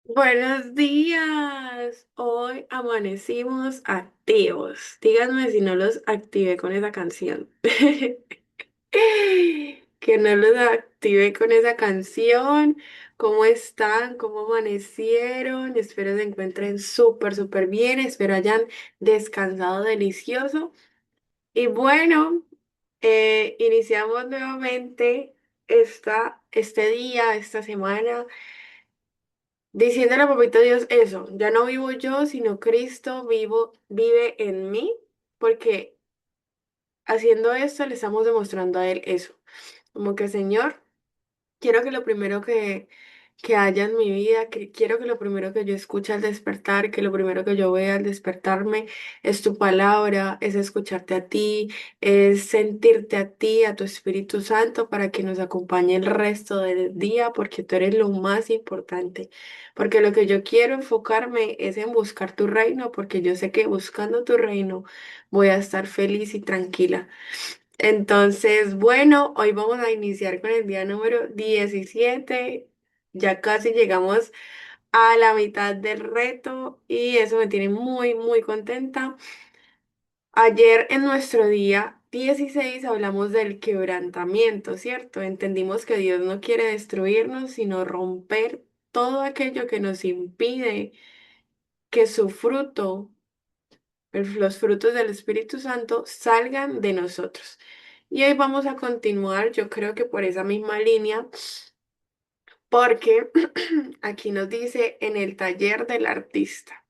Buenos días. Hoy amanecimos activos. Díganme si no los activé con esa canción. Que no los activé con esa canción. ¿Cómo están? ¿Cómo amanecieron? Espero se encuentren súper bien. Espero hayan descansado delicioso. Y bueno, iniciamos nuevamente este día, esta semana. Diciéndole a Papito Dios eso, ya no vivo yo, sino Cristo vive en mí, porque haciendo esto le estamos demostrando a Él eso, como que Señor. Quiero que lo primero que haya en mi vida, que quiero que lo primero que yo escuche al despertar, que lo primero que yo vea al despertarme es tu palabra, es escucharte a ti, es sentirte a ti, a tu Espíritu Santo, para que nos acompañe el resto del día, porque tú eres lo más importante. Porque lo que yo quiero enfocarme es en buscar tu reino, porque yo sé que buscando tu reino voy a estar feliz y tranquila. Entonces, bueno, hoy vamos a iniciar con el día número 17. Ya casi llegamos a la mitad del reto y eso me tiene muy contenta. Ayer en nuestro día 16 hablamos del quebrantamiento, ¿cierto? Entendimos que Dios no quiere destruirnos, sino romper todo aquello que nos impide que su fruto, los frutos del Espíritu Santo, salgan de nosotros. Y hoy vamos a continuar, yo creo que por esa misma línea, porque aquí nos dice en el taller del artista.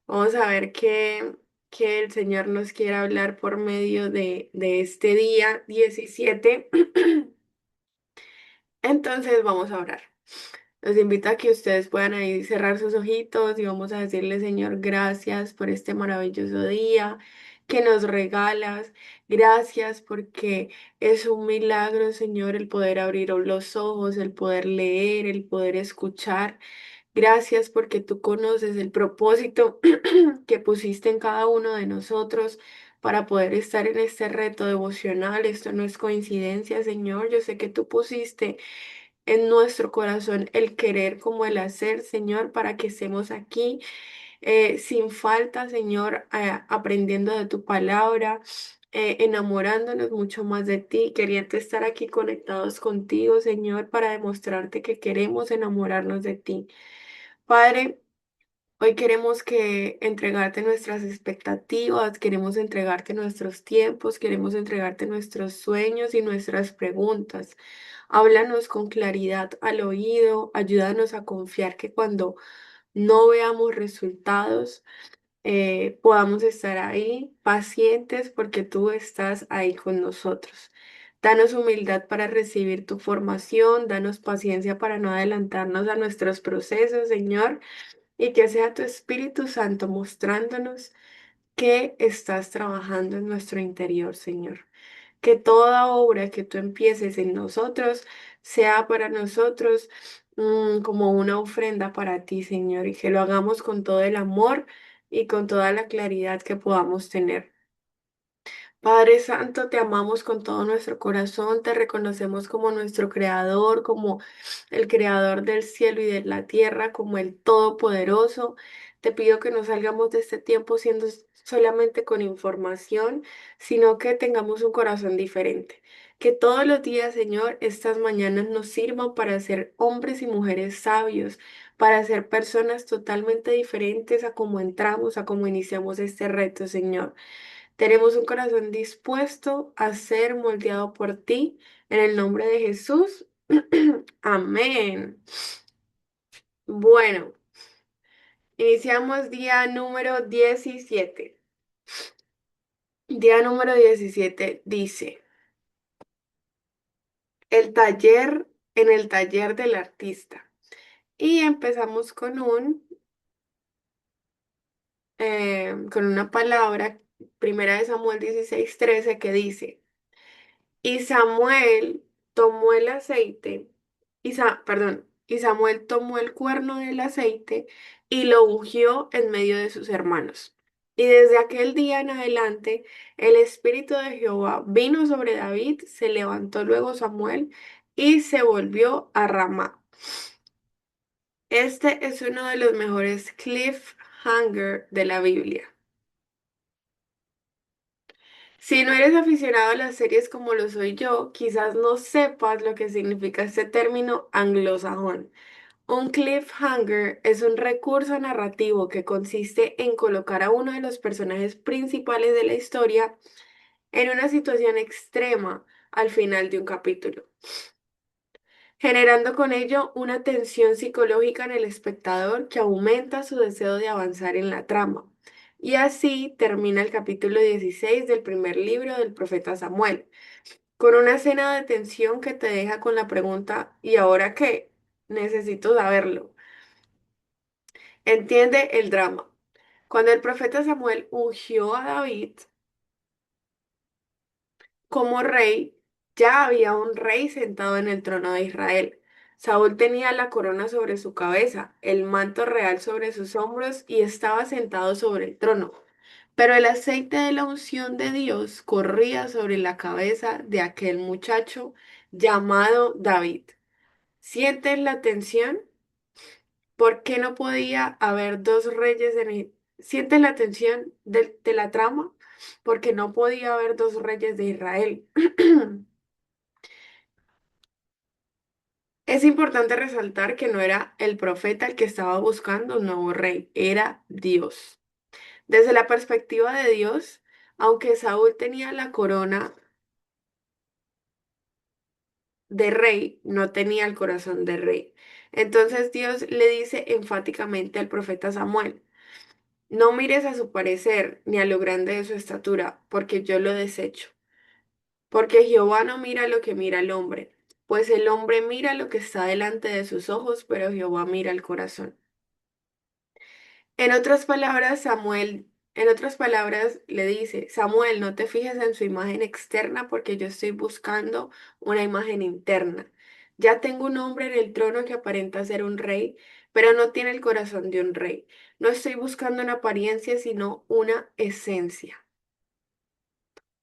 Vamos a ver qué el Señor nos quiere hablar por medio de este día 17. Entonces vamos a orar. Los invito a que ustedes puedan ahí cerrar sus ojitos y vamos a decirle, Señor, gracias por este maravilloso día que nos regalas. Gracias porque es un milagro, Señor, el poder abrir los ojos, el poder leer, el poder escuchar. Gracias porque tú conoces el propósito que pusiste en cada uno de nosotros para poder estar en este reto devocional. Esto no es coincidencia, Señor. Yo sé que tú pusiste en nuestro corazón el querer como el hacer, Señor, para que estemos aquí sin falta, Señor, aprendiendo de tu palabra, enamorándonos mucho más de ti, queriendo estar aquí conectados contigo, Señor, para demostrarte que queremos enamorarnos de ti. Padre, hoy queremos que entregarte nuestras expectativas, queremos entregarte nuestros tiempos, queremos entregarte nuestros sueños y nuestras preguntas. Háblanos con claridad al oído, ayúdanos a confiar que cuando no veamos resultados, podamos estar ahí pacientes porque tú estás ahí con nosotros. Danos humildad para recibir tu formación, danos paciencia para no adelantarnos a nuestros procesos, Señor, y que sea tu Espíritu Santo mostrándonos que estás trabajando en nuestro interior, Señor. Que toda obra que tú empieces en nosotros sea para nosotros como una ofrenda para ti, Señor, y que lo hagamos con todo el amor y con toda la claridad que podamos tener. Padre Santo, te amamos con todo nuestro corazón, te reconocemos como nuestro creador, como el creador del cielo y de la tierra, como el todopoderoso. Te pido que no salgamos de este tiempo siendo solamente con información, sino que tengamos un corazón diferente. Que todos los días, Señor, estas mañanas nos sirvan para ser hombres y mujeres sabios, para ser personas totalmente diferentes a cómo entramos, a cómo iniciamos este reto, Señor. Tenemos un corazón dispuesto a ser moldeado por ti. En el nombre de Jesús. Amén. Bueno, iniciamos día número 17. Día número 17 dice, en el taller del artista. Y empezamos con una palabra, primera de Samuel 16:13, que dice, y Samuel tomó el aceite, y Samuel tomó el cuerno del aceite y lo ungió en medio de sus hermanos. Y desde aquel día en adelante, el Espíritu de Jehová vino sobre David, se levantó luego Samuel y se volvió a Ramá. Este es uno de los mejores cliffhanger de la Biblia. Si no eres aficionado a las series como lo soy yo, quizás no sepas lo que significa este término anglosajón. Un cliffhanger es un recurso narrativo que consiste en colocar a uno de los personajes principales de la historia en una situación extrema al final de un capítulo, generando con ello una tensión psicológica en el espectador que aumenta su deseo de avanzar en la trama. Y así termina el capítulo 16 del primer libro del profeta Samuel, con una escena de tensión que te deja con la pregunta ¿y ahora qué? Necesito saberlo. Entiende el drama. Cuando el profeta Samuel ungió a David como rey, ya había un rey sentado en el trono de Israel. Saúl tenía la corona sobre su cabeza, el manto real sobre sus hombros y estaba sentado sobre el trono. Pero el aceite de la unción de Dios corría sobre la cabeza de aquel muchacho llamado David. ¿Sientes la tensión? ¿Por qué no podía haber dos reyes en el... ¿Sientes la tensión de la trama? Porque no podía haber dos reyes de Israel. Es importante resaltar que no era el profeta el que estaba buscando un nuevo rey, era Dios. Desde la perspectiva de Dios, aunque Saúl tenía la corona de rey, no tenía el corazón de rey. Entonces Dios le dice enfáticamente al profeta Samuel, no mires a su parecer ni a lo grande de su estatura, porque yo lo desecho. Porque Jehová no mira lo que mira el hombre, pues el hombre mira lo que está delante de sus ojos, pero Jehová mira el corazón. En otras palabras, en otras palabras, le dice, Samuel, no te fijes en su imagen externa porque yo estoy buscando una imagen interna. Ya tengo un hombre en el trono que aparenta ser un rey, pero no tiene el corazón de un rey. No estoy buscando una apariencia, sino una esencia.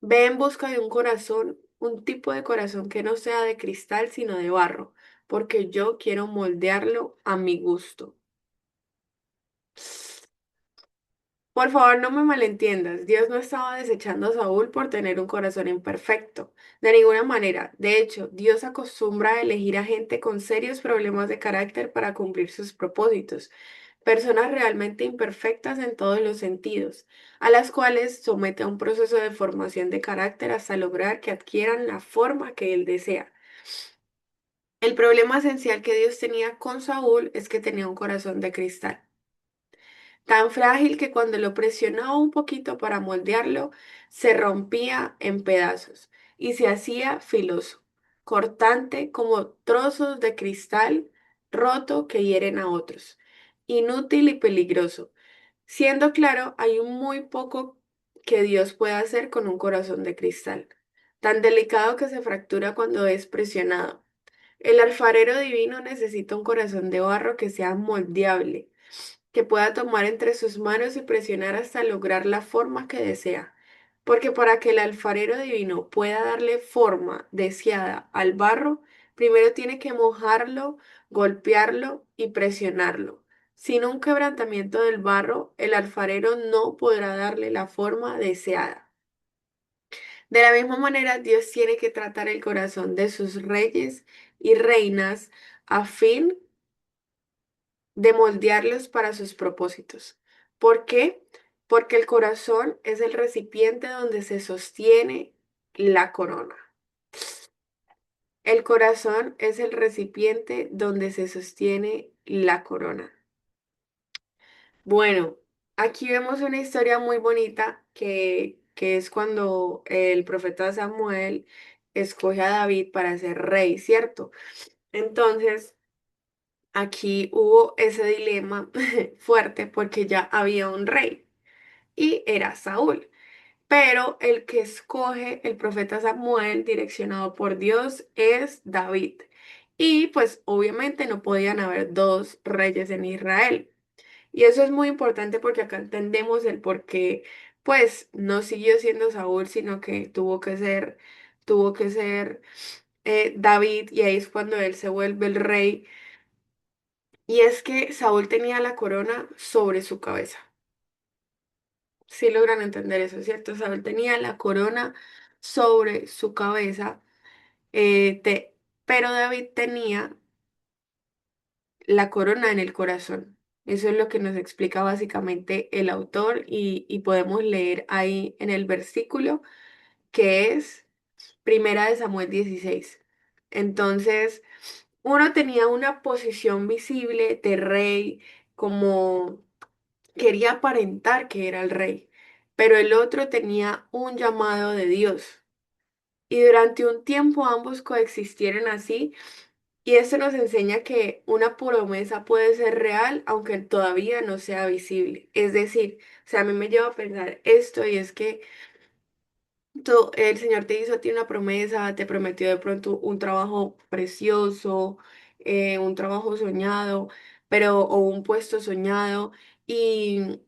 Ve en busca de un corazón, un tipo de corazón que no sea de cristal, sino de barro, porque yo quiero moldearlo a mi gusto. Por favor, no me malentiendas. Dios no estaba desechando a Saúl por tener un corazón imperfecto. De ninguna manera. De hecho, Dios acostumbra a elegir a gente con serios problemas de carácter para cumplir sus propósitos. Personas realmente imperfectas en todos los sentidos, a las cuales somete a un proceso de formación de carácter hasta lograr que adquieran la forma que Él desea. El problema esencial que Dios tenía con Saúl es que tenía un corazón de cristal. Tan frágil que cuando lo presionaba un poquito para moldearlo, se rompía en pedazos y se hacía filoso, cortante como trozos de cristal roto que hieren a otros, inútil y peligroso. Siendo claro, hay un muy poco que Dios puede hacer con un corazón de cristal, tan delicado que se fractura cuando es presionado. El alfarero divino necesita un corazón de barro que sea moldeable, que pueda tomar entre sus manos y presionar hasta lograr la forma que desea. Porque para que el alfarero divino pueda darle forma deseada al barro, primero tiene que mojarlo, golpearlo y presionarlo. Sin un quebrantamiento del barro, el alfarero no podrá darle la forma deseada. De la misma manera, Dios tiene que tratar el corazón de sus reyes y reinas a fin de moldearlos para sus propósitos. ¿Por qué? Porque el corazón es el recipiente donde se sostiene la corona. El corazón es el recipiente donde se sostiene la corona. Bueno, aquí vemos una historia muy bonita que es cuando el profeta Samuel escoge a David para ser rey, ¿cierto? Entonces, aquí hubo ese dilema fuerte porque ya había un rey y era Saúl. Pero el que escoge el profeta Samuel, direccionado por Dios, es David. Y pues obviamente no podían haber dos reyes en Israel. Y eso es muy importante porque acá entendemos el por qué, pues no siguió siendo Saúl, sino que tuvo que ser David, y ahí es cuando él se vuelve el rey Y es que Saúl tenía la corona sobre su cabeza. Sí logran entender eso, ¿cierto? Saúl tenía la corona sobre su cabeza, pero David tenía la corona en el corazón. Eso es lo que nos explica básicamente el autor y podemos leer ahí en el versículo que es Primera de Samuel 16. Entonces, uno tenía una posición visible de rey, como quería aparentar que era el rey, pero el otro tenía un llamado de Dios. Y durante un tiempo ambos coexistieron así, y esto nos enseña que una promesa puede ser real aunque todavía no sea visible. Es decir, o sea, a mí me lleva a pensar esto y es que el Señor te hizo a ti una promesa, te prometió de pronto un trabajo precioso, un trabajo soñado, pero o un puesto soñado y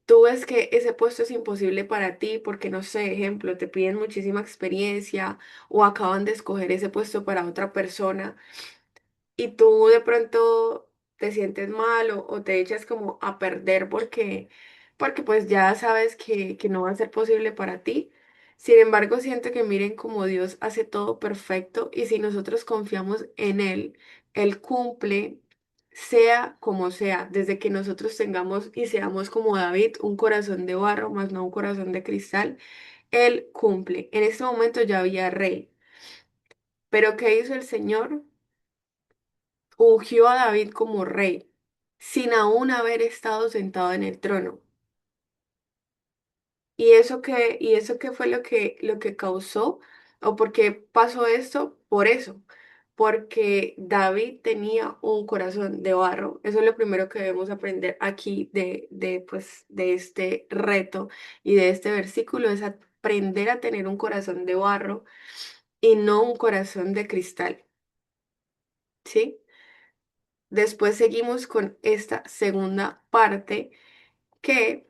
tú ves que ese puesto es imposible para ti porque, no sé, ejemplo, te piden muchísima experiencia o acaban de escoger ese puesto para otra persona y tú de pronto te sientes mal o te echas como a perder porque pues ya sabes que no va a ser posible para ti. Sin embargo, siento que miren cómo Dios hace todo perfecto y si nosotros confiamos en Él, Él cumple, sea como sea, desde que nosotros tengamos y seamos como David, un corazón de barro, más no un corazón de cristal, Él cumple. En este momento ya había rey, pero ¿qué hizo el Señor? Ungió a David como rey, sin aún haber estado sentado en el trono. Y eso qué fue lo que causó? ¿O por qué pasó esto? Por eso, porque David tenía un corazón de barro. Eso es lo primero que debemos aprender aquí pues, de este reto y de este versículo, es aprender a tener un corazón de barro y no un corazón de cristal, ¿sí? Después seguimos con esta segunda parte que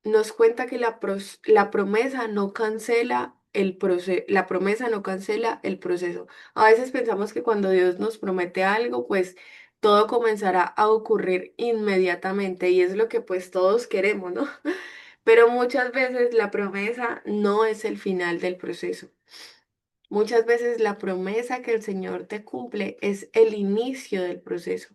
nos cuenta que la promesa no cancela el proceso, la promesa no cancela el proceso. A veces pensamos que cuando Dios nos promete algo, pues todo comenzará a ocurrir inmediatamente y es lo que pues todos queremos, ¿no? Pero muchas veces la promesa no es el final del proceso. Muchas veces la promesa que el Señor te cumple es el inicio del proceso.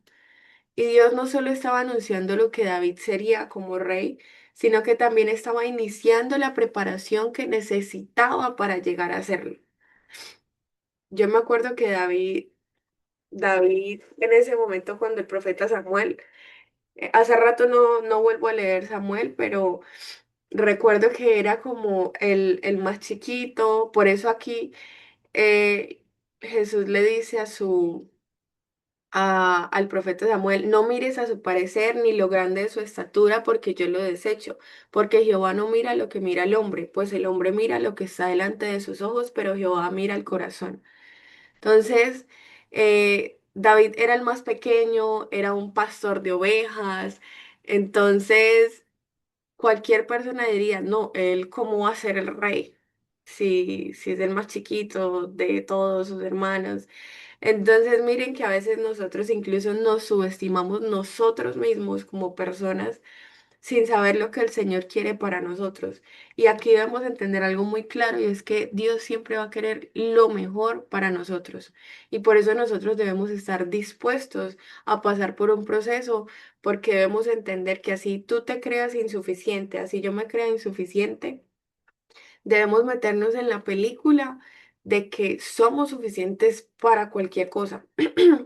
Y Dios no solo estaba anunciando lo que David sería como rey, sino que también estaba iniciando la preparación que necesitaba para llegar a serlo. Yo me acuerdo que David en ese momento cuando el profeta Samuel, hace rato no vuelvo a leer Samuel, pero recuerdo que era como el más chiquito, por eso aquí eh, Jesús le dice al profeta Samuel, no mires a su parecer ni lo grande de su estatura, porque yo lo desecho, porque Jehová no mira lo que mira el hombre, pues el hombre mira lo que está delante de sus ojos, pero Jehová mira el corazón. Entonces, David era el más pequeño, era un pastor de ovejas, entonces cualquier persona diría, no, él cómo va a ser el rey, si es el más chiquito de todos sus hermanos. Entonces, miren que a veces nosotros incluso nos subestimamos nosotros mismos como personas sin saber lo que el Señor quiere para nosotros. Y aquí debemos entender algo muy claro y es que Dios siempre va a querer lo mejor para nosotros. Y por eso nosotros debemos estar dispuestos a pasar por un proceso porque debemos entender que así tú te creas insuficiente, así yo me crea insuficiente. Debemos meternos en la película de que somos suficientes para cualquier cosa,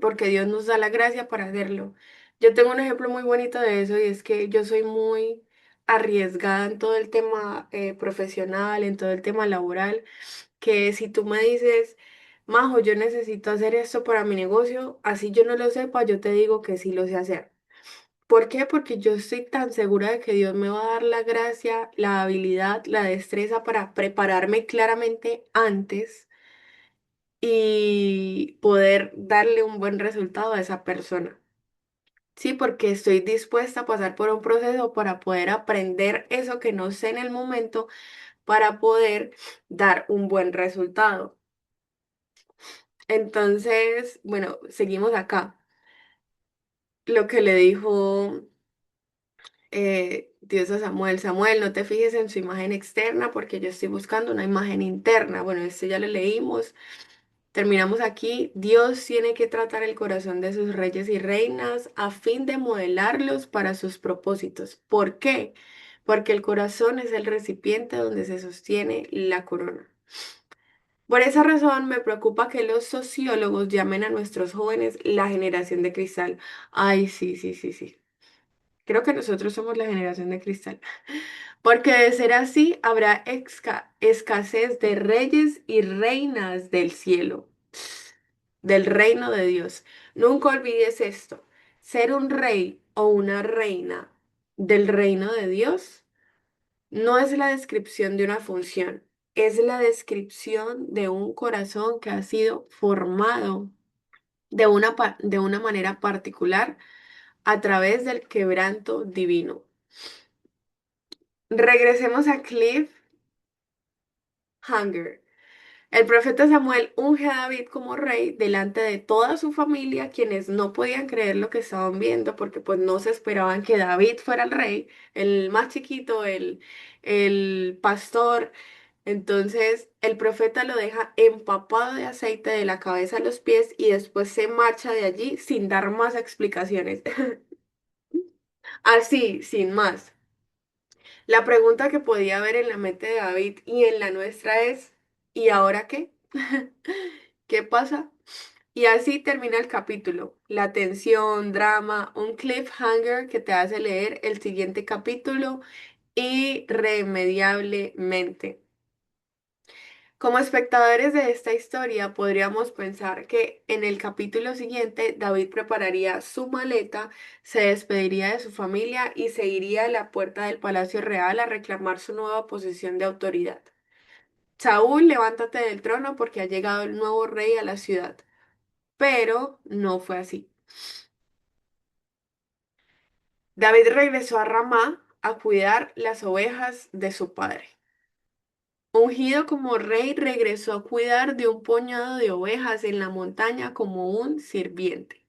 porque Dios nos da la gracia para hacerlo. Yo tengo un ejemplo muy bonito de eso y es que yo soy muy arriesgada en todo el tema profesional, en todo el tema laboral, que si tú me dices, Majo, yo necesito hacer esto para mi negocio, así yo no lo sepa, yo te digo que sí lo sé hacer. ¿Por qué? Porque yo estoy tan segura de que Dios me va a dar la gracia, la habilidad, la destreza para prepararme claramente antes y poder darle un buen resultado a esa persona. Sí, porque estoy dispuesta a pasar por un proceso para poder aprender eso que no sé en el momento para poder dar un buen resultado. Entonces, bueno, seguimos acá. Lo que le dijo Dios a Samuel, Samuel, no te fijes en su imagen externa porque yo estoy buscando una imagen interna. Bueno, esto ya lo leímos. Terminamos aquí. Dios tiene que tratar el corazón de sus reyes y reinas a fin de modelarlos para sus propósitos. ¿Por qué? Porque el corazón es el recipiente donde se sostiene la corona. Por esa razón me preocupa que los sociólogos llamen a nuestros jóvenes la generación de cristal. Ay, sí, sí, sí, sí. Creo que nosotros somos la generación de cristal. Porque de ser así, habrá escasez de reyes y reinas del cielo, del reino de Dios. Nunca olvides esto. Ser un rey o una reina del reino de Dios no es la descripción de una función, es la descripción de un corazón que ha sido formado de una manera particular a través del quebranto divino. Regresemos a Cliffhanger. El profeta Samuel unge a David como rey delante de toda su familia, quienes no podían creer lo que estaban viendo, porque pues no se esperaban que David fuera el rey, el más chiquito, el pastor. Entonces el profeta lo deja empapado de aceite de la cabeza a los pies y después se marcha de allí sin dar más explicaciones. Así, sin más. La pregunta que podía haber en la mente de David y en la nuestra es, ¿y ahora qué? ¿Qué pasa? Y así termina el capítulo. La tensión, drama, un cliffhanger que te hace leer el siguiente capítulo irremediablemente. Como espectadores de esta historia, podríamos pensar que en el capítulo siguiente David prepararía su maleta, se despediría de su familia y se iría a la puerta del Palacio Real a reclamar su nueva posición de autoridad. Saúl, levántate del trono porque ha llegado el nuevo rey a la ciudad. Pero no fue así. David regresó a Ramá a cuidar las ovejas de su padre. Ungido como rey, regresó a cuidar de un puñado de ovejas en la montaña como un sirviente.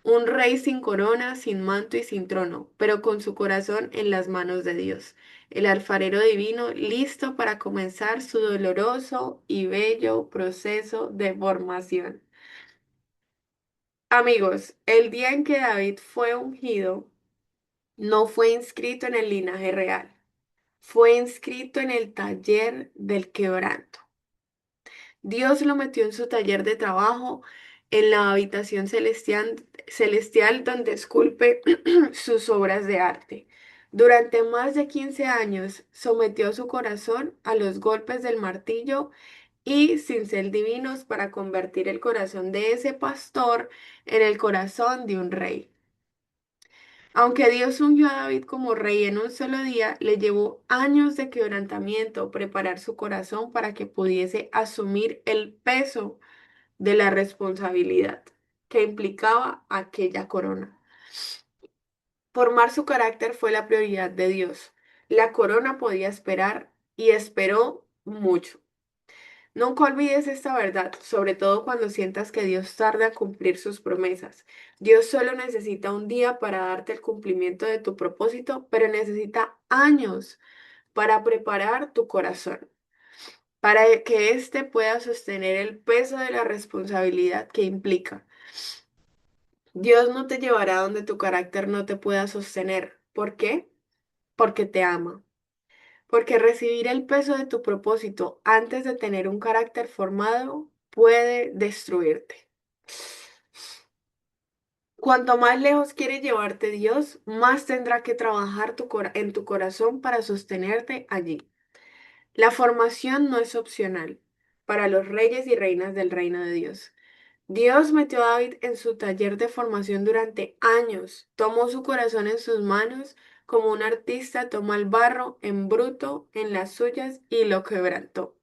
Un rey sin corona, sin manto y sin trono, pero con su corazón en las manos de Dios. El alfarero divino listo para comenzar su doloroso y bello proceso de formación. Amigos, el día en que David fue ungido, no fue inscrito en el linaje real, fue inscrito en el taller del quebranto. Dios lo metió en su taller de trabajo, en la habitación celestial donde esculpe sus obras de arte. Durante más de 15 años sometió su corazón a los golpes del martillo y cincel divinos para convertir el corazón de ese pastor en el corazón de un rey. Aunque Dios ungió a David como rey en un solo día, le llevó años de quebrantamiento preparar su corazón para que pudiese asumir el peso de la responsabilidad que implicaba aquella corona. Formar su carácter fue la prioridad de Dios. La corona podía esperar y esperó mucho. Nunca olvides esta verdad, sobre todo cuando sientas que Dios tarda a cumplir sus promesas. Dios solo necesita un día para darte el cumplimiento de tu propósito, pero necesita años para preparar tu corazón, para que éste pueda sostener el peso de la responsabilidad que implica. Dios no te llevará donde tu carácter no te pueda sostener. ¿Por qué? Porque te ama. Porque recibir el peso de tu propósito antes de tener un carácter formado puede destruirte. Cuanto más lejos quiere llevarte Dios, más tendrá que trabajar en tu corazón para sostenerte allí. La formación no es opcional para los reyes y reinas del reino de Dios. Dios metió a David en su taller de formación durante años. Tomó su corazón en sus manos como un artista toma el barro en bruto en las suyas y lo quebrantó.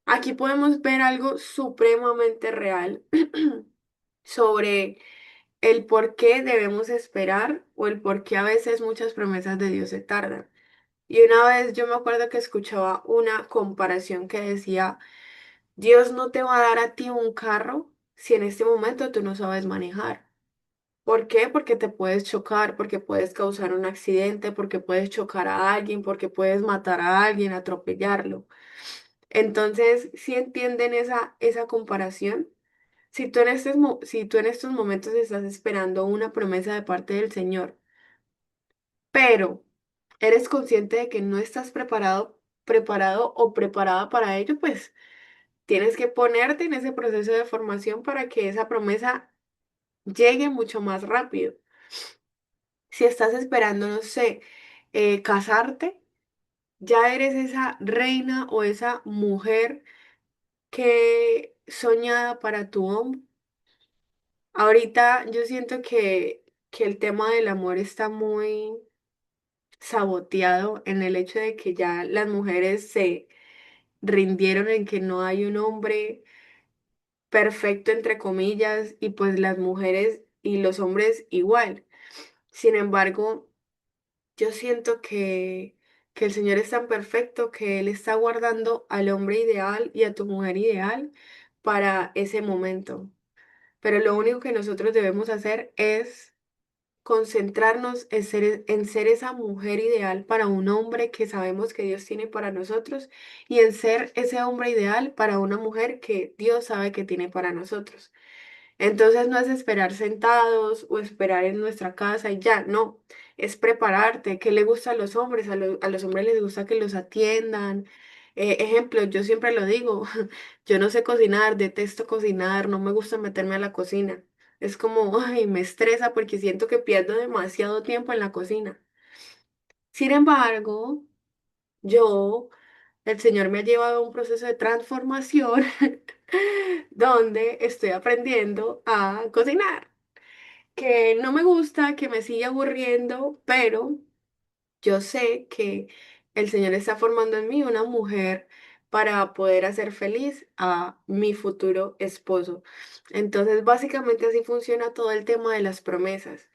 Aquí podemos ver algo supremamente real sobre el por qué debemos esperar o el por qué a veces muchas promesas de Dios se tardan. Y una vez yo me acuerdo que escuchaba una comparación que decía, Dios no te va a dar a ti un carro si en este momento tú no sabes manejar. ¿Por qué? Porque te puedes chocar, porque puedes causar un accidente, porque puedes chocar a alguien, porque puedes matar a alguien, atropellarlo. Entonces, si entienden esa comparación, si tú en estos momentos estás esperando una promesa de parte del Señor, pero eres consciente de que no estás preparado o preparada para ello, pues tienes que ponerte en ese proceso de formación para que esa promesa llegue mucho más rápido. Si estás esperando, no sé, casarte, ya eres esa reina o esa mujer que soñada para tu hombre. Ahorita yo siento que el tema del amor está muy saboteado en el hecho de que ya las mujeres se rindieron en que no hay un hombre perfecto, entre comillas, y pues las mujeres y los hombres igual. Sin embargo, yo siento que el Señor es tan perfecto que Él está guardando al hombre ideal y a tu mujer ideal para ese momento. Pero lo único que nosotros debemos hacer es concentrarnos en ser esa mujer ideal para un hombre que sabemos que Dios tiene para nosotros y en ser ese hombre ideal para una mujer que Dios sabe que tiene para nosotros. Entonces no es esperar sentados o esperar en nuestra casa y ya, no, es prepararte. ¿Qué le gusta a los hombres? A los hombres les gusta que los atiendan. Ejemplo, yo siempre lo digo, yo no sé cocinar, detesto cocinar, no me gusta meterme a la cocina. Es como, ay, me estresa porque siento que pierdo demasiado tiempo en la cocina. Sin embargo, yo, el Señor me ha llevado a un proceso de transformación donde estoy aprendiendo a cocinar, que no me gusta, que me sigue aburriendo, pero yo sé que el Señor está formando en mí una mujer para poder hacer feliz a mi futuro esposo. Entonces, básicamente así funciona todo el tema de las promesas.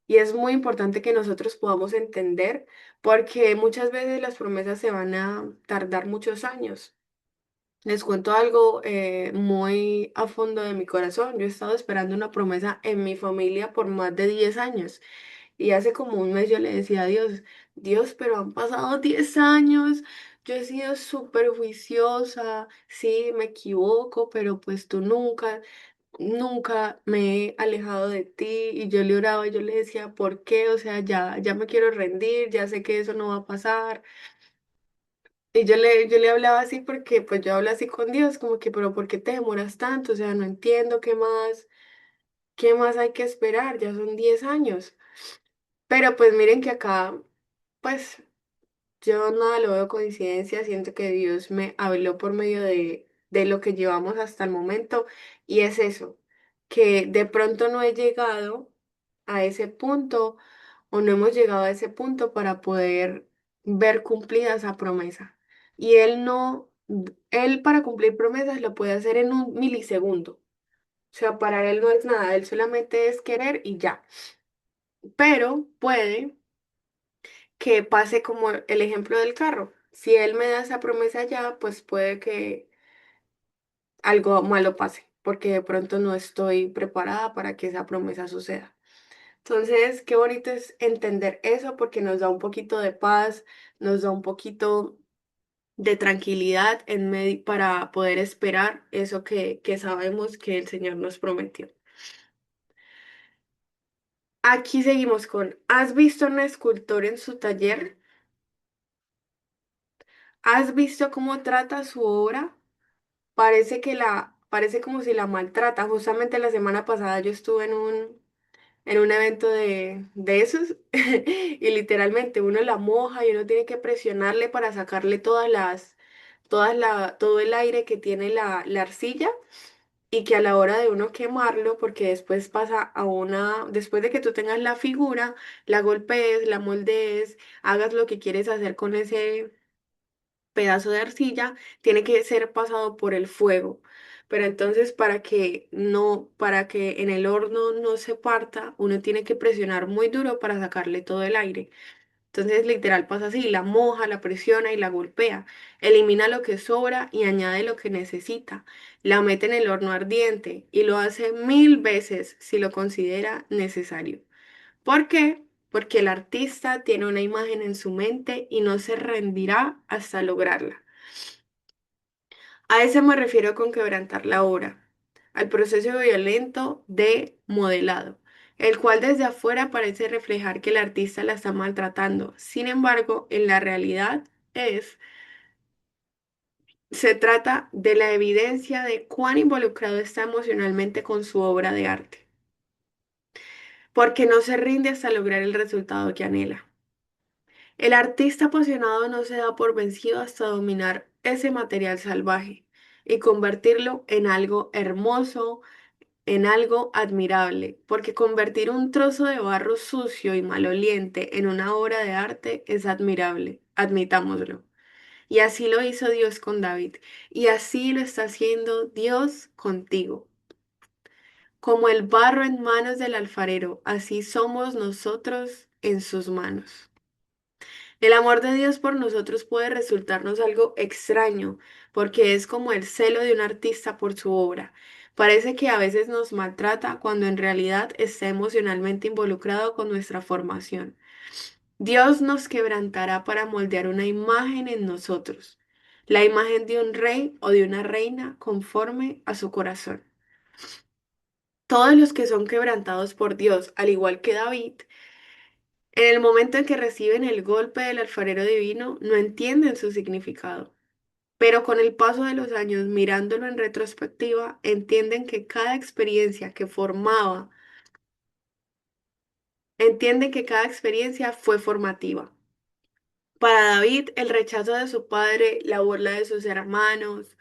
Y es muy importante que nosotros podamos entender, porque muchas veces las promesas se van a tardar muchos años. Les cuento algo muy a fondo de mi corazón. Yo he estado esperando una promesa en mi familia por más de 10 años. Y hace como un mes yo le decía a Dios, Dios, pero han pasado 10 años. Yo he sido súper juiciosa. Sí, me equivoco, pero pues tú nunca me he alejado de ti. Y yo le oraba y yo le decía, ¿por qué? O sea, ya me quiero rendir, ya sé que eso no va a pasar. Y yo le hablaba así porque pues yo hablo así con Dios, como que, pero ¿por qué te demoras tanto? O sea, no entiendo qué más hay que esperar, ya son 10 años. Pero pues miren que acá, pues yo nada lo veo coincidencia, siento que Dios me habló por medio de lo que llevamos hasta el momento y es eso, que de pronto no he llegado a ese punto o no hemos llegado a ese punto para poder ver cumplida esa promesa. Y Él no, Él para cumplir promesas lo puede hacer en un milisegundo. O sea, para Él no es nada, Él solamente es querer y ya. Pero puede que pase como el ejemplo del carro. Si Él me da esa promesa ya, pues puede que algo malo pase, porque de pronto no estoy preparada para que esa promesa suceda. Entonces, qué bonito es entender eso porque nos da un poquito de paz, nos da un poquito de tranquilidad para poder esperar eso que sabemos que el Señor nos prometió. Aquí seguimos con, ¿has visto a un escultor en su taller? ¿Has visto cómo trata su obra? Parece como si la maltrata. Justamente la semana pasada yo estuve en un evento de esos y literalmente uno la moja y uno tiene que presionarle para sacarle todo el aire que tiene la arcilla y que a la hora de uno quemarlo, porque después pasa después de que tú tengas la figura, la golpees, la moldees, hagas lo que quieres hacer con ese pedazo de arcilla, tiene que ser pasado por el fuego. Pero entonces para que en el horno no se parta, uno tiene que presionar muy duro para sacarle todo el aire. Entonces, literal pasa así, la moja, la presiona y la golpea. Elimina lo que sobra y añade lo que necesita. La mete en el horno ardiente y lo hace 1000 veces si lo considera necesario. ¿Por qué? Porque el artista tiene una imagen en su mente y no se rendirá hasta lograrla. A eso me refiero con quebrantar la obra, al proceso violento de modelado, el cual desde afuera parece reflejar que el artista la está maltratando. Sin embargo, en la realidad es, se trata de la evidencia de cuán involucrado está emocionalmente con su obra de arte, porque no se rinde hasta lograr el resultado que anhela. El artista apasionado no se da por vencido hasta dominar ese material salvaje y convertirlo en algo hermoso, en algo admirable, porque convertir un trozo de barro sucio y maloliente en una obra de arte es admirable, admitámoslo. Y así lo hizo Dios con David, y así lo está haciendo Dios contigo. Como el barro en manos del alfarero, así somos nosotros en sus manos. El amor de Dios por nosotros puede resultarnos algo extraño, porque es como el celo de un artista por su obra. Parece que a veces nos maltrata cuando en realidad está emocionalmente involucrado con nuestra formación. Dios nos quebrantará para moldear una imagen en nosotros, la imagen de un rey o de una reina conforme a su corazón. Todos los que son quebrantados por Dios, al igual que David, en el momento en que reciben el golpe del alfarero divino, no entienden su significado. Pero con el paso de los años, mirándolo en retrospectiva, entienden que cada experiencia fue formativa. Para David, el rechazo de su padre, la burla de sus hermanos,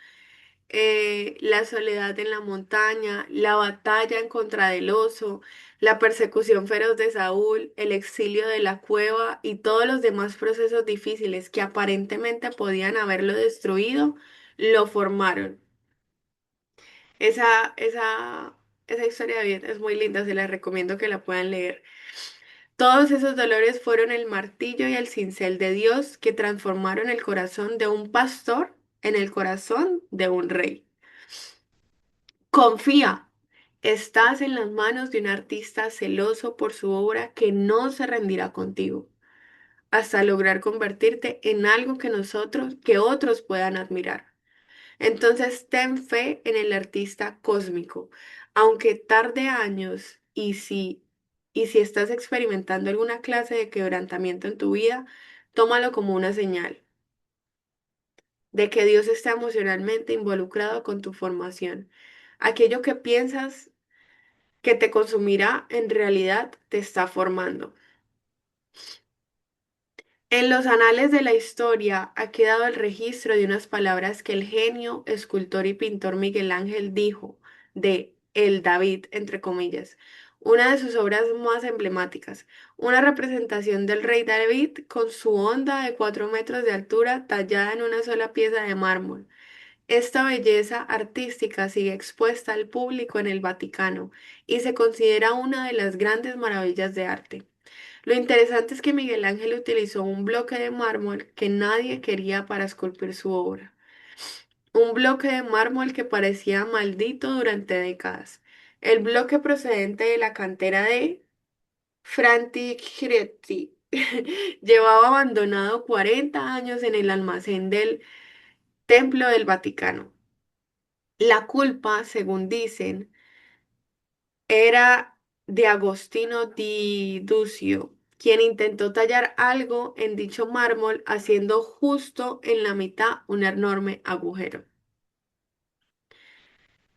la soledad en la montaña, la batalla en contra del oso, la persecución feroz de Saúl, el exilio de la cueva y todos los demás procesos difíciles que aparentemente podían haberlo destruido, lo formaron. Esa, esa, esa historia de vida es muy linda, se la recomiendo que la puedan leer. Todos esos dolores fueron el martillo y el cincel de Dios que transformaron el corazón de un pastor en el corazón de un rey. Confía, estás en las manos de un artista celoso por su obra que no se rendirá contigo hasta lograr convertirte en algo que otros puedan admirar. Entonces, ten fe en el artista cósmico, aunque tarde años y si estás experimentando alguna clase de quebrantamiento en tu vida, tómalo como una señal de que Dios está emocionalmente involucrado con tu formación. Aquello que piensas que te consumirá en realidad te está formando. En los anales de la historia ha quedado el registro de unas palabras que el genio, escultor y pintor Miguel Ángel dijo de el David, entre comillas, una de sus obras más emblemáticas, una representación del rey David con su honda de 4 metros de altura tallada en una sola pieza de mármol. Esta belleza artística sigue expuesta al público en el Vaticano y se considera una de las grandes maravillas de arte. Lo interesante es que Miguel Ángel utilizó un bloque de mármol que nadie quería para esculpir su obra. Un bloque de mármol que parecía maldito durante décadas. El bloque procedente de la cantera de Francignetti llevaba abandonado 40 años en el almacén del Templo del Vaticano. La culpa, según dicen, era de Agostino di Ducio, quien intentó tallar algo en dicho mármol haciendo justo en la mitad un enorme agujero.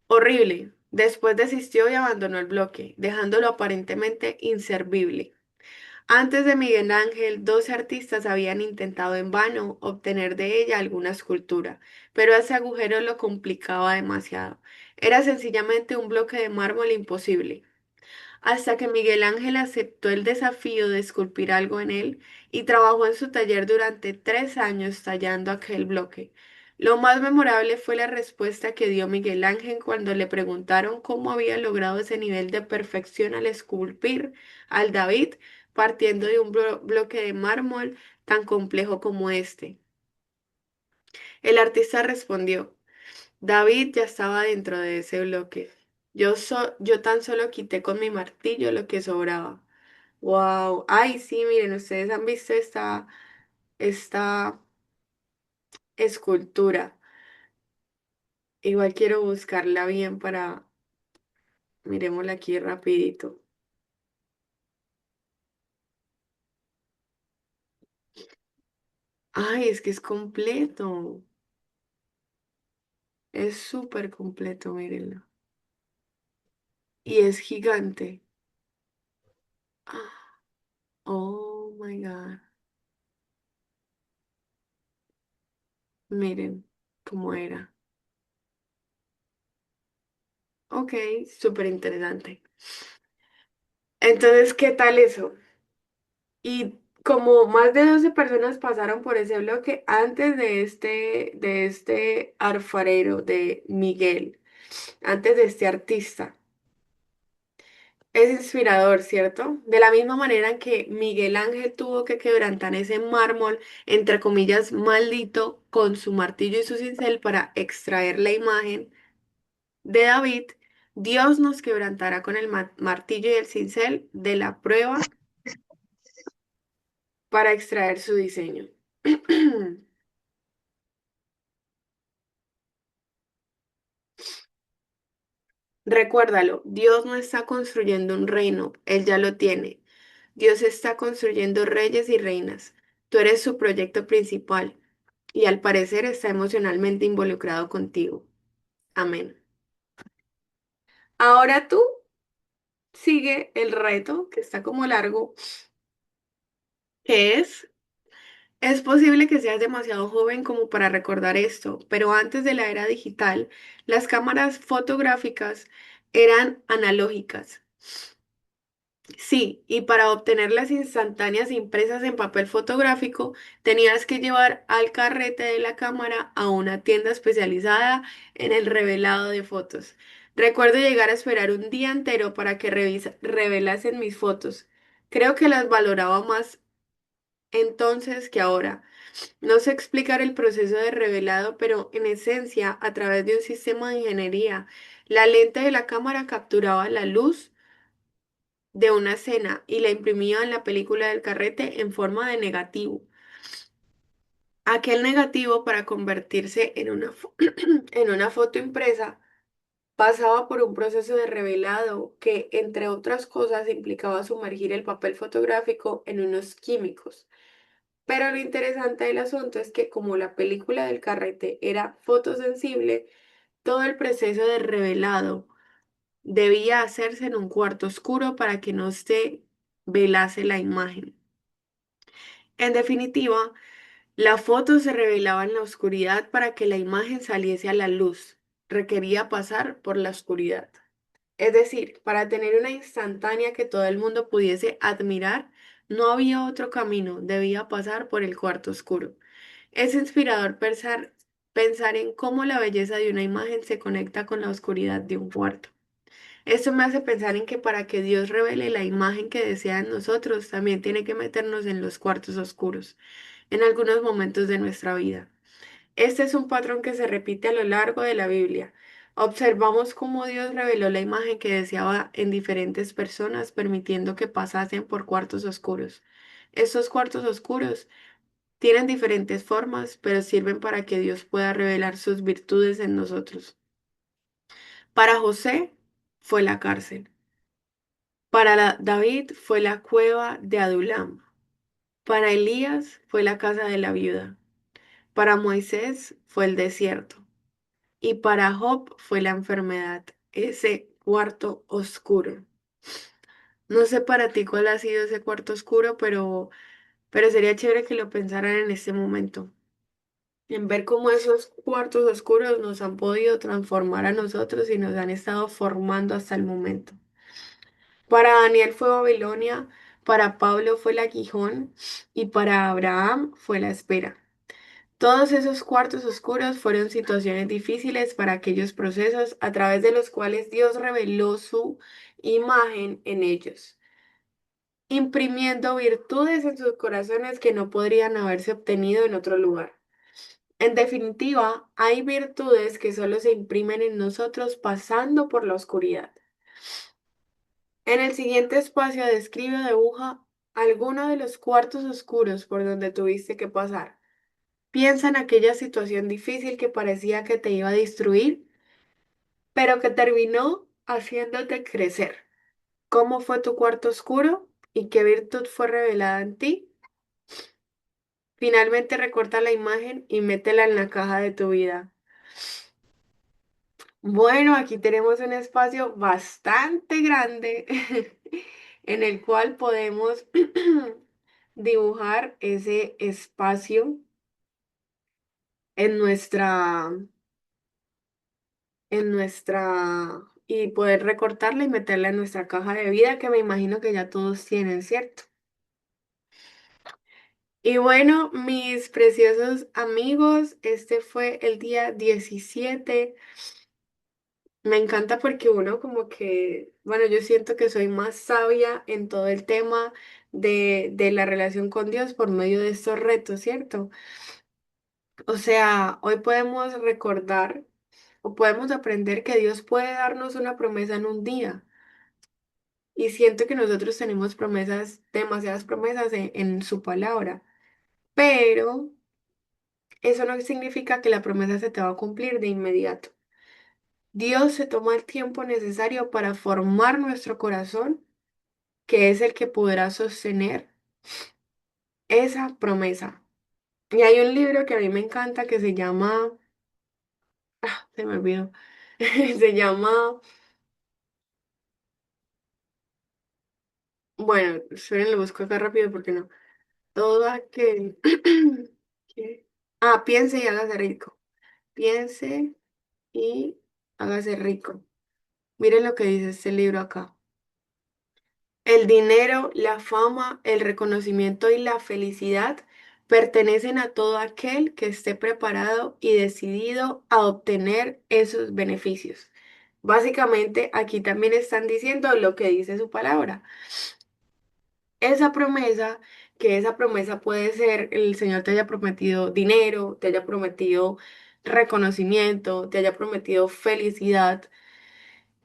Horrible. Después desistió y abandonó el bloque, dejándolo aparentemente inservible. Antes de Miguel Ángel, 12 artistas habían intentado en vano obtener de ella alguna escultura, pero ese agujero lo complicaba demasiado. Era sencillamente un bloque de mármol imposible hasta que Miguel Ángel aceptó el desafío de esculpir algo en él y trabajó en su taller durante 3 años tallando aquel bloque. Lo más memorable fue la respuesta que dio Miguel Ángel cuando le preguntaron cómo había logrado ese nivel de perfección al esculpir al David, partiendo de un bloque de mármol tan complejo como este. El artista respondió, David ya estaba dentro de ese bloque. Yo tan solo quité con mi martillo lo que sobraba. Wow. Ay, sí, miren, ustedes han visto esta escultura. Igual quiero buscarla bien para, miremosla aquí rapidito. Ay, es que es completo. Es súper completo, mírenlo. Y es gigante. Ah, oh my God. Miren cómo era. Ok, súper interesante. Entonces, ¿qué tal eso? Y como más de 12 personas pasaron por ese bloque antes de este alfarero, de Miguel, antes de este artista. Es inspirador, ¿cierto? De la misma manera en que Miguel Ángel tuvo que quebrantar ese mármol, entre comillas, maldito, con su martillo y su cincel para extraer la imagen de David, Dios nos quebrantará con el martillo y el cincel de la prueba para extraer su diseño. Recuérdalo, Dios no está construyendo un reino, Él ya lo tiene. Dios está construyendo reyes y reinas. Tú eres su proyecto principal y al parecer está emocionalmente involucrado contigo. Amén. Ahora tú sigue el reto, que está como largo, que es posible que seas demasiado joven como para recordar esto, pero antes de la era digital, las cámaras fotográficas eran analógicas. Sí, y para obtener las instantáneas impresas en papel fotográfico, tenías que llevar al carrete de la cámara a una tienda especializada en el revelado de fotos. Recuerdo llegar a esperar un día entero para que revelasen mis fotos. Creo que las valoraba más entonces que ahora. No sé explicar el proceso de revelado, pero en esencia, a través de un sistema de ingeniería, la lente de la cámara capturaba la luz de una escena y la imprimía en la película del carrete en forma de negativo. Aquel negativo, para convertirse en en una foto impresa, pasaba por un proceso de revelado que, entre otras cosas, implicaba sumergir el papel fotográfico en unos químicos. Pero lo interesante del asunto es que como la película del carrete era fotosensible, todo el proceso de revelado debía hacerse en un cuarto oscuro para que no se velase la imagen. En definitiva, la foto se revelaba en la oscuridad para que la imagen saliese a la luz. Requería pasar por la oscuridad. Es decir, para tener una instantánea que todo el mundo pudiese admirar, no había otro camino, debía pasar por el cuarto oscuro. Es inspirador pensar en cómo la belleza de una imagen se conecta con la oscuridad de un cuarto. Esto me hace pensar en que para que Dios revele la imagen que desea en nosotros, también tiene que meternos en los cuartos oscuros, en algunos momentos de nuestra vida. Este es un patrón que se repite a lo largo de la Biblia. Observamos cómo Dios reveló la imagen que deseaba en diferentes personas, permitiendo que pasasen por cuartos oscuros. Estos cuartos oscuros tienen diferentes formas, pero sirven para que Dios pueda revelar sus virtudes en nosotros. Para José fue la cárcel. Para David fue la cueva de Adulam. Para Elías fue la casa de la viuda. Para Moisés fue el desierto. Y para Job fue la enfermedad, ese cuarto oscuro. No sé para ti cuál ha sido ese cuarto oscuro, pero sería chévere que lo pensaran en este momento. En ver cómo esos cuartos oscuros nos han podido transformar a nosotros y nos han estado formando hasta el momento. Para Daniel fue Babilonia, para Pablo fue el aguijón y para Abraham fue la espera. Todos esos cuartos oscuros fueron situaciones difíciles para aquellos procesos a través de los cuales Dios reveló su imagen en ellos. imprimiendo virtudes en sus corazones que no podrían haberse obtenido en otro lugar. En definitiva, hay virtudes que solo se imprimen en nosotros pasando por la oscuridad. En el siguiente espacio describe o dibuja alguno de los cuartos oscuros por donde tuviste que pasar. Piensa en aquella situación difícil que parecía que te iba a destruir, pero que terminó haciéndote crecer. ¿Cómo fue tu cuarto oscuro y qué virtud fue revelada en ti? Finalmente recorta la imagen y métela en la caja de tu vida. Bueno, aquí tenemos un espacio bastante grande en el cual podemos dibujar ese espacio en y poder recortarla y meterla en nuestra caja de vida que me imagino que ya todos tienen, ¿cierto? Y bueno, mis preciosos amigos, este fue el día 17. Me encanta porque uno como que, bueno, yo siento que soy más sabia en todo el tema de la relación con Dios por medio de estos retos, ¿cierto? O sea, hoy podemos recordar o podemos aprender que Dios puede darnos una promesa en un día. Y siento que nosotros tenemos promesas, demasiadas promesas en su palabra, pero eso no significa que la promesa se te va a cumplir de inmediato. Dios se toma el tiempo necesario para formar nuestro corazón, que es el que podrá sostener esa promesa. Y hay un libro que a mí me encanta que se llama, se me olvidó, se llama, bueno, esperen, lo busco acá rápido porque no, todo aquel que, piense y hágase rico, piense y hágase rico. Miren lo que dice este libro acá. El dinero, la fama, el reconocimiento y la felicidad pertenecen a todo aquel que esté preparado y decidido a obtener esos beneficios. Básicamente, aquí también están diciendo lo que dice su palabra. Esa promesa, que esa promesa puede ser el Señor te haya prometido dinero, te haya prometido reconocimiento, te haya prometido felicidad.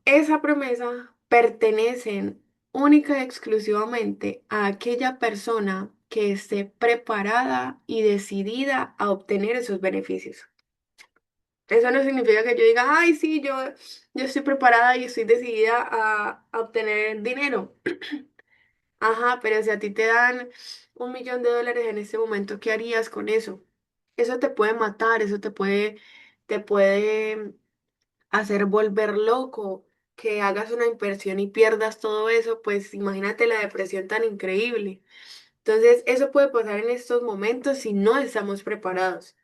Esa promesa pertenecen única y exclusivamente a aquella persona que esté preparada y decidida a obtener esos beneficios. Eso no significa que yo diga, ay, sí, yo estoy preparada y estoy decidida a obtener dinero. Ajá, pero si a ti te dan $1 millón en este momento, ¿qué harías con eso? Eso te puede matar, eso te puede hacer volver loco, que hagas una inversión y pierdas todo eso, pues imagínate la depresión tan increíble. Entonces, eso puede pasar en estos momentos si no estamos preparados.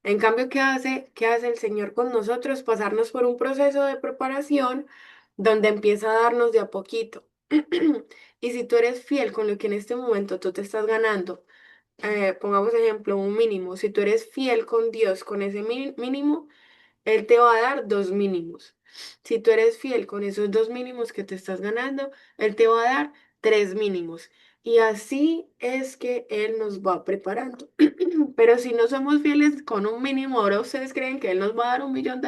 En cambio, ¿qué hace? ¿Qué hace el Señor con nosotros? Pasarnos por un proceso de preparación donde empieza a darnos de a poquito. Y si tú eres fiel con lo que en este momento tú te estás ganando, pongamos ejemplo, un mínimo, si tú eres fiel con Dios con ese mínimo, él te va a dar dos mínimos. Si tú eres fiel con esos dos mínimos que te estás ganando, Él te va a dar tres mínimos. Y así es que Él nos va preparando. Pero si no somos fieles con un mínimo, ahora ustedes creen que Él nos va a dar $1 millón,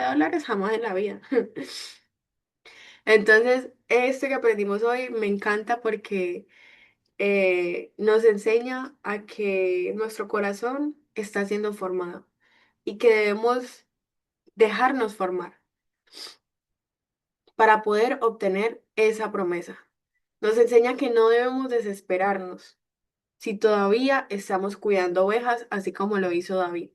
jamás en la vida. Entonces, esto que aprendimos hoy me encanta porque nos enseña a que nuestro corazón está siendo formado y que debemos dejarnos formar para poder obtener esa promesa. Nos enseña que no debemos desesperarnos si todavía estamos cuidando ovejas, así como lo hizo David.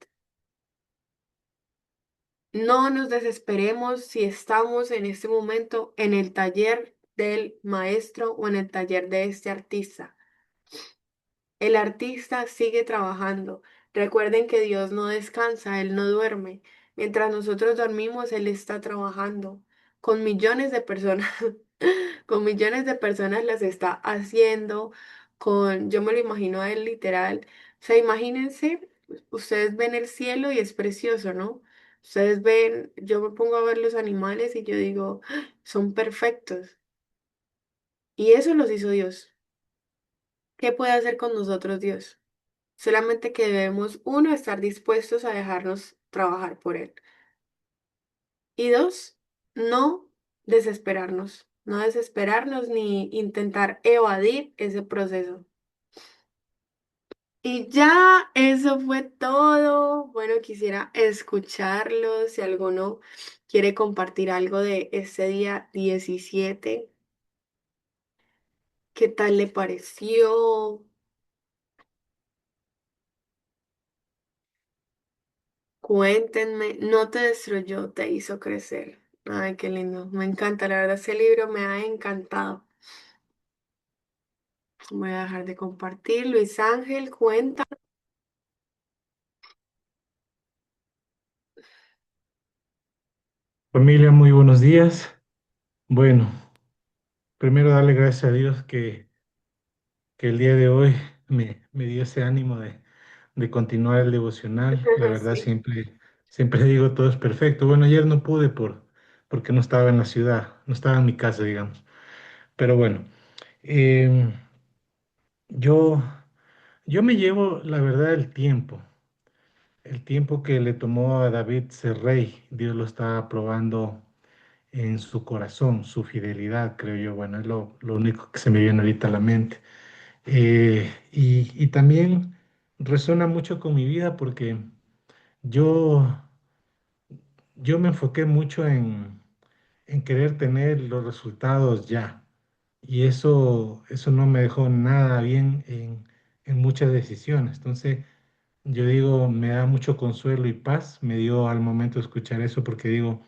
No nos desesperemos si estamos en este momento en el taller del maestro o en el taller de este artista. El artista sigue trabajando. Recuerden que Dios no descansa, Él no duerme. Mientras nosotros dormimos, Él está trabajando con millones de personas. Con millones de personas las está haciendo. Yo me lo imagino a Él literal. O sea, imagínense, ustedes ven el cielo y es precioso, ¿no? Ustedes ven, yo me pongo a ver los animales y yo digo, "Ah, son perfectos". Y eso los hizo Dios. ¿Qué puede hacer con nosotros Dios? Solamente que debemos, uno, estar dispuestos a dejarnos trabajar por Él. Y dos, no desesperarnos. No desesperarnos ni intentar evadir ese proceso. Y ya eso fue todo. Bueno, quisiera escucharlo. Si alguno quiere compartir algo de ese día 17, ¿qué tal le pareció? Cuéntenme, no te destruyó, te hizo crecer. Ay, qué lindo, me encanta, la verdad, ese libro me ha encantado. Voy a dejar de compartir. Luis Ángel, cuenta. Familia, muy buenos días. Bueno, primero darle gracias a Dios que el día de hoy me dio ese ánimo de continuar el devocional. La verdad, Sí. siempre digo todo es perfecto. Bueno, ayer no pude porque no estaba en la ciudad, no estaba en mi casa, digamos. Pero bueno, em, yo, yo me llevo, la verdad, el tiempo que le tomó a David ser rey. Dios lo estaba probando en su corazón, su fidelidad, creo yo. Bueno, es lo único que se me viene ahorita a la mente. Y también resuena mucho con mi vida porque yo, yo me enfoqué mucho en querer tener los resultados ya. Y eso no me dejó nada bien en muchas decisiones. Entonces, yo digo, me da mucho consuelo y paz, me dio al momento de escuchar eso porque digo,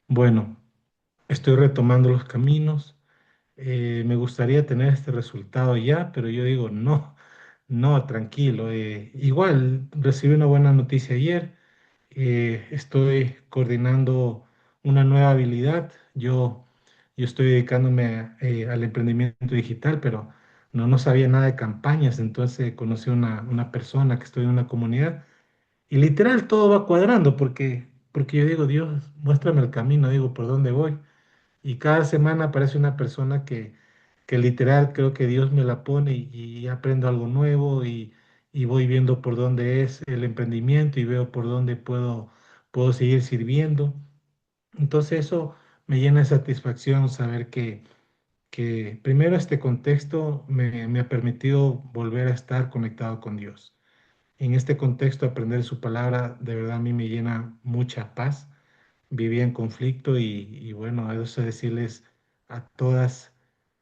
bueno, estoy retomando los caminos. Me gustaría tener este resultado ya, pero yo digo, no, no, tranquilo. Igual recibí una buena noticia ayer. Estoy coordinando una nueva habilidad. Yo estoy dedicándome al emprendimiento digital, pero no sabía nada de campañas. Entonces conocí una persona que estoy en una comunidad y literal todo va cuadrando porque yo digo, Dios, muéstrame el camino, digo, ¿por dónde voy? Y cada semana aparece una persona que literal creo que Dios me la pone y aprendo algo nuevo y voy viendo por dónde es el emprendimiento y veo por dónde puedo seguir sirviendo. Entonces eso me llena de satisfacción saber que primero este contexto me ha permitido volver a estar conectado con Dios. En este contexto aprender su palabra de verdad a mí me llena mucha paz. Vivía en conflicto y bueno, eso decirles a todas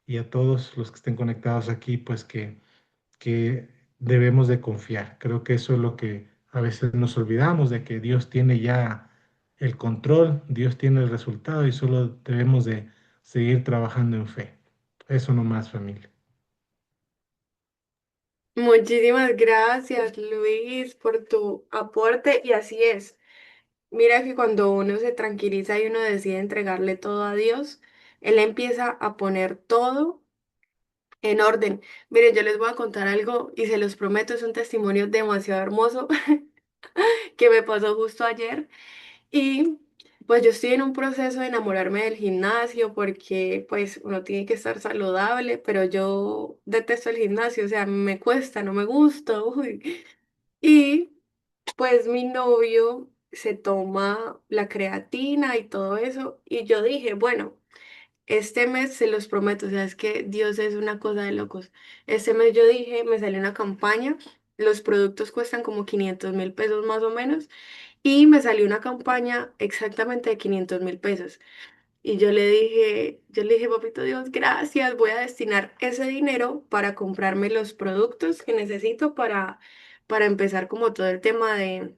y a todos los que estén conectados aquí, pues que debemos de confiar. Creo que eso es lo que a veces nos olvidamos, de que Dios tiene ya el control, Dios tiene el resultado y solo debemos de seguir trabajando en fe. Eso nomás, familia. Muchísimas gracias, Luis, por tu aporte. Y así es. Mira que cuando uno se tranquiliza y uno decide entregarle todo a Dios, Él empieza a poner todo en orden. Miren, yo les voy a contar algo y se los prometo, es un testimonio demasiado hermoso que me pasó justo ayer. Y pues yo estoy en un proceso de enamorarme del gimnasio porque pues uno tiene que estar saludable, pero yo detesto el gimnasio, o sea, me cuesta, no me gusta. Uy. Y pues mi novio se toma la creatina y todo eso y yo dije, bueno, este mes se los prometo, o sea, es que Dios es una cosa de locos. Este mes yo dije, me salió una campaña, los productos cuestan como 500.000 pesos más o menos y me salió una campaña exactamente de 500.000 pesos. Y yo le dije, papito Dios, gracias, voy a destinar ese dinero para comprarme los productos que necesito para empezar como todo el tema de,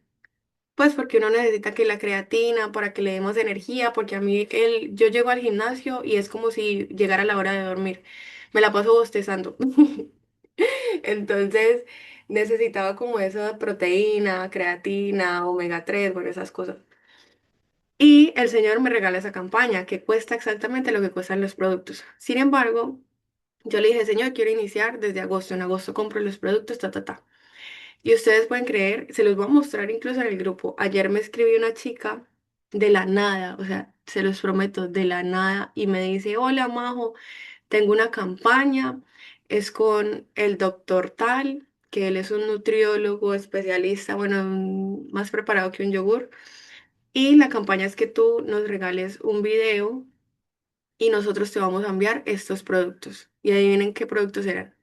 pues porque uno necesita que la creatina, para que le demos energía, porque a mí yo llego al gimnasio y es como si llegara la hora de dormir. Me la paso bostezando. Entonces necesitaba como eso de proteína, creatina, omega 3 bueno, esas cosas. Y el señor me regala esa campaña que cuesta exactamente lo que cuestan los productos. Sin embargo, yo le dije, señor, quiero iniciar desde agosto. En agosto compro los productos, ta, ta, ta. Y ustedes pueden creer, se los voy a mostrar incluso en el grupo. Ayer me escribió una chica de la nada, o sea, se los prometo, de la nada, y me dice, hola, Majo, tengo una campaña. es con el doctor tal, que él es un nutriólogo especialista, bueno, más preparado que un yogur. Y la campaña es que tú nos regales un video y nosotros te vamos a enviar estos productos. Y adivinen qué productos serán.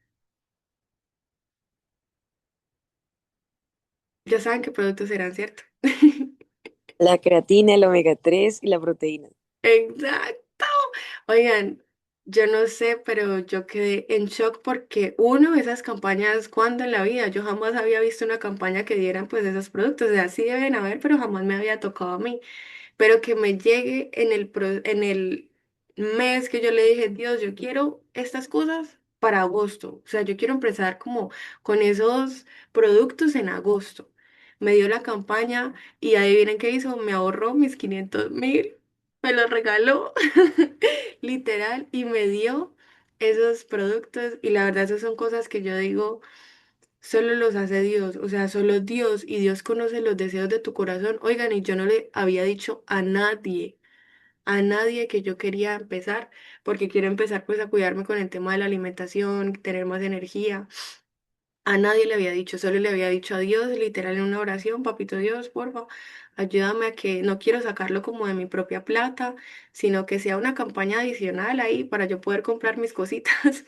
Ya saben qué productos serán, ¿cierto? La creatina, el omega 3 y la proteína. Exacto. Oigan, yo no sé, pero yo quedé en shock porque uno, esas campañas, ¿cuándo en la vida? Yo jamás había visto una campaña que dieran pues esos productos. O sea, sí deben haber, pero jamás me había tocado a mí. Pero que me llegue en el mes que yo le dije, Dios, yo quiero estas cosas para agosto. O sea, yo quiero empezar como con esos productos en agosto. Me dio la campaña y adivinen qué hizo, me ahorró mis 500.000, me los regaló, literal, y me dio esos productos. Y la verdad, esas son cosas que yo digo, solo los hace Dios, o sea, solo Dios, y Dios conoce los deseos de tu corazón. Oigan, y yo no le había dicho a nadie que yo quería empezar, porque quiero empezar pues a cuidarme con el tema de la alimentación, tener más energía. A nadie le había dicho, solo le había dicho a Dios, literal en una oración, papito Dios, porfa, ayúdame a que no quiero sacarlo como de mi propia plata, sino que sea una campaña adicional ahí para yo poder comprar mis cositas.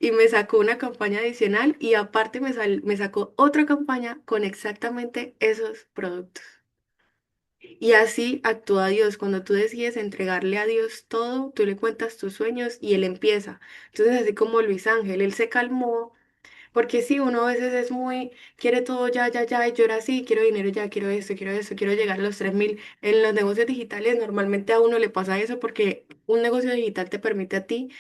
Y me sacó una campaña adicional y aparte me sacó otra campaña con exactamente esos productos. Y así actúa Dios. Cuando tú decides entregarle a Dios todo, tú le cuentas tus sueños y Él empieza. Entonces, así como Luis Ángel, él se calmó, porque sí, uno a veces es muy, quiere todo ya, ya, ya, y llora así, quiero dinero ya, quiero esto, quiero llegar a los 3.000. En los negocios digitales normalmente a uno le pasa eso porque un negocio digital te permite a ti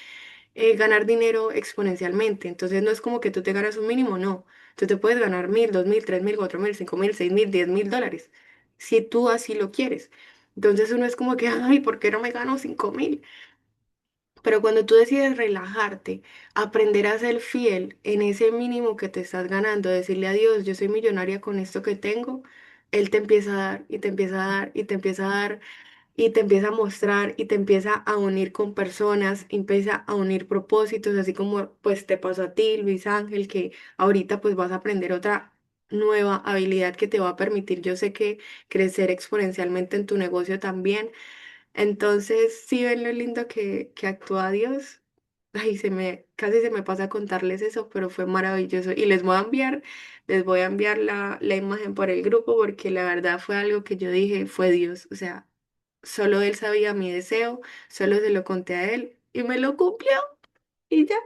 ganar dinero exponencialmente. Entonces no es como que tú te ganas un mínimo, no. Tú te puedes ganar 1.000, 2.000, 3.000, 4.000, 5.000, 6.000, 10.000 dólares, si tú así lo quieres. Entonces uno es como que, ay, ¿por qué no me gano 5.000? Pero cuando tú decides relajarte, aprender a ser fiel en ese mínimo que te estás ganando, decirle a Dios, yo soy millonaria con esto que tengo, Él te empieza a dar y te empieza a dar y te empieza a dar y te empieza a mostrar y te empieza a unir con personas, empieza a unir propósitos, así como pues te pasó a ti, Luis Ángel, que ahorita pues vas a aprender otra nueva habilidad que te va a permitir, yo sé que crecer exponencialmente en tu negocio también. Entonces, sí ven lo lindo que actúa Dios. Ay, casi se me pasa contarles eso, pero fue maravilloso. Y les voy a enviar la imagen por el grupo porque la verdad fue algo que yo dije, fue Dios. O sea, solo él sabía mi deseo, solo se lo conté a él y me lo cumplió y ya.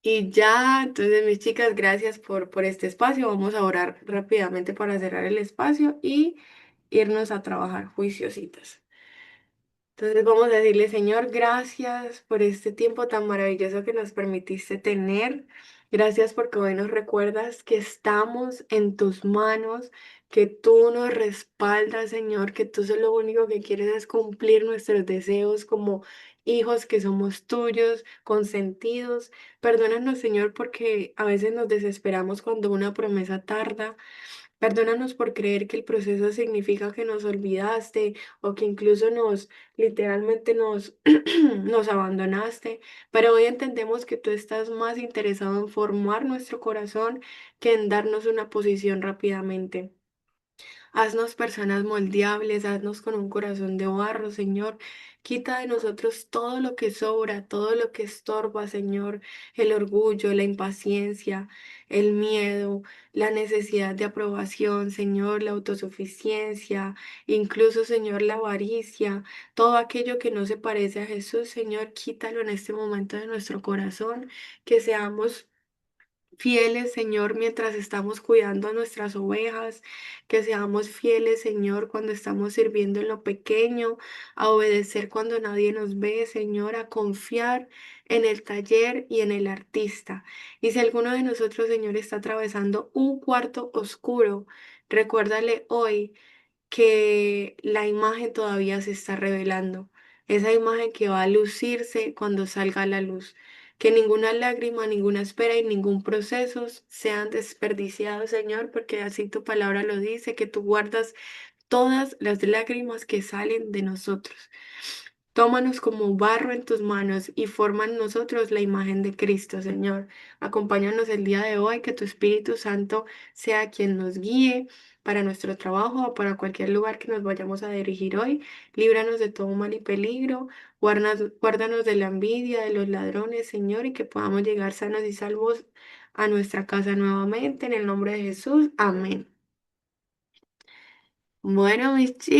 Y ya, entonces mis chicas, gracias por este espacio. Vamos a orar rápidamente para cerrar el espacio y irnos a trabajar juiciositas. Entonces vamos a decirle, Señor, gracias por este tiempo tan maravilloso que nos permitiste tener. Gracias porque hoy nos recuerdas que estamos en tus manos, que tú nos respaldas, Señor, que tú solo lo único que quieres es cumplir nuestros deseos como hijos que somos tuyos, consentidos. Perdónanos, Señor, porque a veces nos desesperamos cuando una promesa tarda. Perdónanos por creer que el proceso significa que nos olvidaste o que incluso literalmente nos abandonaste, pero hoy entendemos que tú estás más interesado en formar nuestro corazón que en darnos una posición rápidamente. Haznos personas moldeables, haznos con un corazón de barro, Señor. Quita de nosotros todo lo que sobra, todo lo que estorba, Señor. El orgullo, la impaciencia, el miedo, la necesidad de aprobación, Señor, la autosuficiencia, incluso, Señor, la avaricia, todo aquello que no se parece a Jesús, Señor, quítalo en este momento de nuestro corazón, que seamos fieles, Señor, mientras estamos cuidando a nuestras ovejas, que seamos fieles, Señor, cuando estamos sirviendo en lo pequeño, a obedecer cuando nadie nos ve, Señor, a confiar en el taller y en el artista. Y si alguno de nosotros, Señor, está atravesando un cuarto oscuro, recuérdale hoy que la imagen todavía se está revelando, esa imagen que va a lucirse cuando salga a la luz, que ninguna lágrima, ninguna espera y ningún proceso sean desperdiciados, Señor, porque así tu palabra lo dice, que tú guardas todas las lágrimas que salen de nosotros. Tómanos como barro en tus manos y forma en nosotros la imagen de Cristo, Señor. Acompáñanos el día de hoy, que tu Espíritu Santo sea quien nos guíe para nuestro trabajo o para cualquier lugar que nos vayamos a dirigir hoy. Líbranos de todo mal y peligro. Guárdanos de la envidia, de los ladrones, Señor, y que podamos llegar sanos y salvos a nuestra casa nuevamente. En el nombre de Jesús. Amén. Bueno, mis chicos.